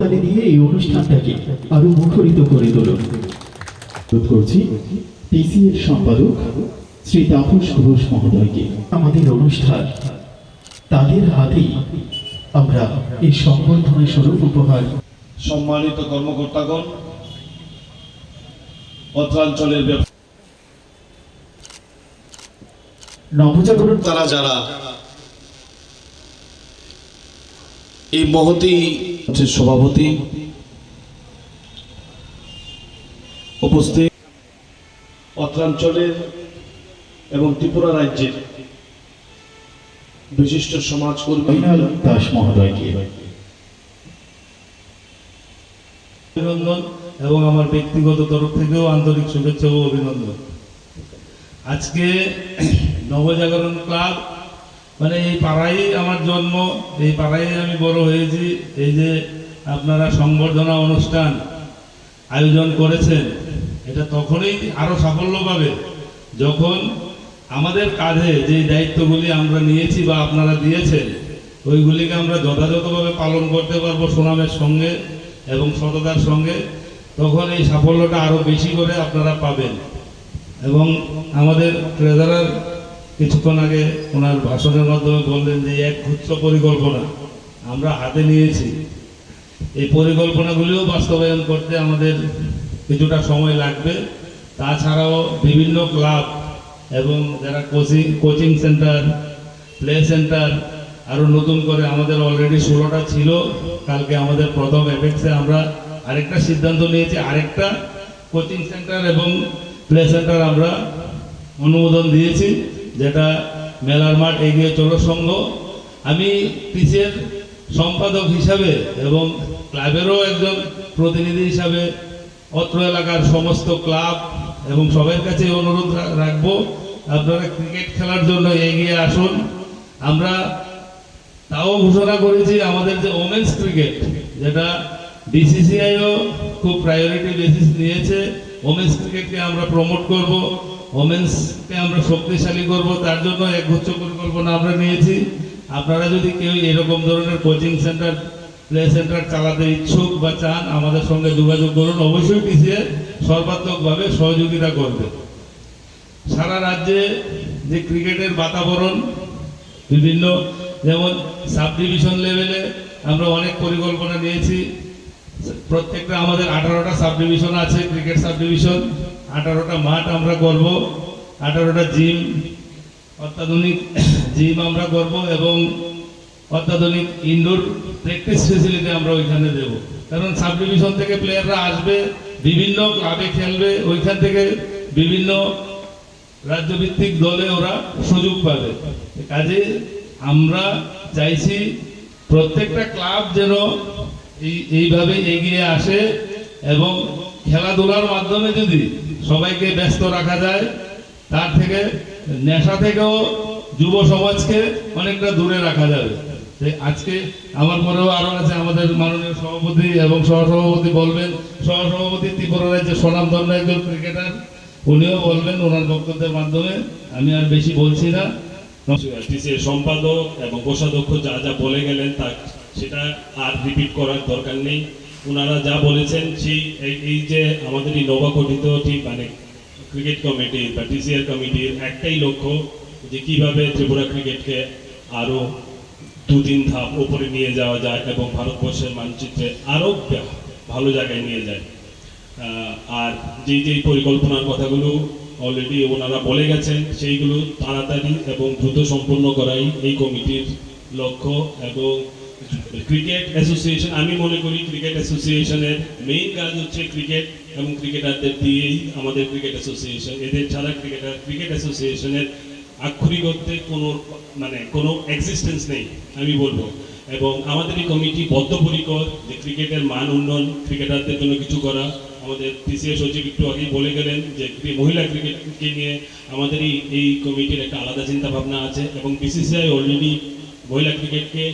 তালি দিয়ে এই অনুষ্ঠানটাকে আরো মুখরিত করে তুলুন। অনুরোধ করছি টিসি এর সম্পাদক শ্রী তাপস ঘোষ মহোদয়কে। আমাদের অনুষ্ঠান তাদের হাতেই আমরা এই সংবর্ধনা স্বরূপ উপহার। সম্মানিত কর্মকর্তাগণ, অত্রাঞ্চলের নবজাগরণ তারা যারা এই মহতী সভাপতি উপস্থিত অত্রাঞ্চলের এবং ত্রিপুরা রাজ্যের বিশিষ্ট সমাজকর্মী দাস মহোদয়কে অভিনন্দন এবং আমার ব্যক্তিগত তরফ থেকেও আন্তরিক শুভেচ্ছা ও অভিনন্দন। আজকে নবজাগরণ ক্লাব মানে এই পাড়ায় আমার জন্ম, এই পাড়ায় আমি বড় হয়েছি। এই যে আপনারা সংবর্ধনা অনুষ্ঠান আয়োজন করেছেন, এটা তখনই আরো সাফল্য পাবে যখন আমাদের কাঁধে যে দায়িত্বগুলি আমরা নিয়েছি বা আপনারা দিয়েছেন ওইগুলিকে আমরা যথাযথভাবে পালন করতে পারবো সুনামের সঙ্গে এবং সততার সঙ্গে। তখন এই সাফল্যটা আরো বেশি করে আপনারা পাবেন। এবং আমাদের ট্রেজারার কিছুক্ষণ আগে ওনার ভাষণের মাধ্যমে বললেন যে এক গুচ্ছ পরিকল্পনা আমরা হাতে নিয়েছি। এই পরিকল্পনাগুলিও বাস্তবায়ন করতে আমাদের কিছুটা সময় লাগবে। তাছাড়াও বিভিন্ন ক্লাব এবং যারা কোচিং সেন্টার, প্লে সেন্টার আরও নতুন করে আমাদের অলরেডি 16টা ছিল। কালকে আমাদের প্রথম অ্যাপেক্সে আমরা আরেকটা সিদ্ধান্ত নিয়েছি, আরেকটা কোচিং সেন্টার এবং প্লে সেন্টার আমরা অনুমোদন দিয়েছি, যেটা মেলার মাঠ এগিয়ে চলো সংঘ। আমি টিসির সম্পাদক হিসাবে এবং ক্লাবেরও একজন প্রতিনিধি হিসাবে অত্র এলাকার সমস্ত ক্লাব এবং সবার কাছে অনুরোধ রাখবো, আপনারা ক্রিকেট খেলার জন্য এগিয়ে আসুন। আমরা তাও ঘোষণা করেছি আমাদের যে ওমেন্স ক্রিকেট, যেটা বিসিসিআইও খুব প্রায়োরিটি বেসিস নিয়েছে, ওমেন্স ক্রিকেটকে আমরা প্রমোট করব, ওমেন্সকে আমরা শক্তিশালী করব, তার জন্য একগুচ্ছ পরিকল্পনা আমরা নিয়েছি। আপনারা যদি কেউ এরকম ধরনের কোচিং সেন্টার, প্লে সেন্টার চালাতে ইচ্ছুক বা চান, আমাদের সঙ্গে যোগাযোগ করুন। অবশ্যই টিসিএ সর্বাত্মকভাবে সহযোগিতা করবে। সারা রাজ্যে যে ক্রিকেটের বাতাবরণ বিভিন্ন, যেমন সাব ডিভিশন লেভেলে আমরা অনেক পরিকল্পনা নিয়েছি। প্রত্যেকটা আমাদের 18টা সাব ডিভিশন আছে, ক্রিকেট সাব ডিভিশন। 18টা মাঠ আমরা করব, 18টা জিম, অত্যাধুনিক জিম আমরা করব এবং অত্যাধুনিক ইনডোর প্র্যাকটিস ফেসিলিটি আমরা ওইখানে দেব। কারণ সাব ডিভিশন থেকে প্লেয়াররা আসবে, বিভিন্ন ক্লাবে খেলবে, ওইখান থেকে বিভিন্ন রাজ্যভিত্তিক দলে ওরা সুযোগ পাবে। কাজে আমরা চাইছি প্রত্যেকটা ক্লাব যেন এইভাবে এগিয়ে আসে এবং খেলাধুলার মাধ্যমে যদি সবাইকে ব্যস্ত রাখা যায়, তার থেকে নেশা থেকেও যুব সমাজকে অনেকটা দূরে রাখা যাবে। আজকে আমার পরেও আরো আছে আমাদের মাননীয় সভাপতি এবং সহসভাপতি বলবেন, সহসভাপতি ত্রিপুরা রাজ্যের স্বনামধন্য একজন ক্রিকেটার, উনিও বলবেন ওনার বক্তব্যের মাধ্যমে। আমি আর বেশি বলছি না। সম্পাদক এবং কোষাধ্যক্ষ যা যা বলে গেলেন তা সেটা আর রিপিট করার দরকার নেই। ওনারা যা বলেছেন সেই এই যে আমাদের এই নবগঠিত মানে ক্রিকেট কমিটি বা টিসিআর কমিটির একটাই লক্ষ্য যে কিভাবে ত্রিপুরা ক্রিকেটকে আরো 2-3 ধাপ উপরে নিয়ে যাওয়া যায় এবং ভারতবর্ষের মানচিত্রে আরো ভালো জায়গায় নিয়ে যায়। আর যেই পরিকল্পনার কথাগুলো অলরেডি ওনারা বলে গেছেন, সেইগুলো তাড়াতাড়ি এবং দ্রুত সম্পন্ন করাই এই কমিটির লক্ষ্য। এবং ক্রিকেট অ্যাসোসিয়েশন, আমি মনে করি ক্রিকেট অ্যাসোসিয়েশনের মেইন কাজ হচ্ছে ক্রিকেট এবং ক্রিকেটারদের দিয়েই আমাদের ক্রিকেট অ্যাসোসিয়েশন। এদের ছাড়া ক্রিকেট অ্যাসোসিয়েশনের আক্ষরিক অর্থে কোনো এক্সিস্টেন্স নেই আমি বলবো। এবং আমাদের এই কমিটি বদ্ধপরিকর যে ক্রিকেটের মান উন্নয়ন, ক্রিকেটারদের জন্য কিছু করা। আমাদের টিসিএ সচিব একটু আগেই বলে গেলেন যে মহিলা ক্রিকেটকে নিয়ে আমাদের এই কমিটির একটা আলাদা চিন্তা ভাবনা আছে এবং বিসিসিআই অলরেডি মহিলা ক্রিকেটের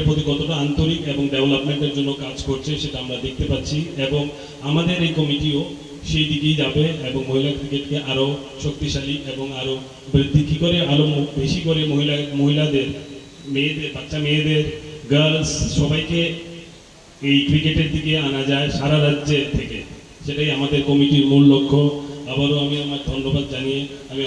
প্রতি কতটা আন্তরিক এবং ডেভেলপমেন্টের জন্য কাজ করছে সেটা আমরা দেখতে পাচ্ছি। এবং আমাদের এই কমিটিও সেই দিকেই যাবে এবং মহিলা ক্রিকেটকে আরও শক্তিশালী এবং আরও বৃদ্ধি কী করে আরও বেশি করে মহিলাদের, বাচ্চা মেয়েদের গার্লস সবাইকে এই ক্রিকেটের দিকে আনা যায় সারা রাজ্যের থেকে, সেটাই আমাদের কমিটির মূল লক্ষ্য। আবারও আমি আমার ধন্যবাদ জানিয়ে আমি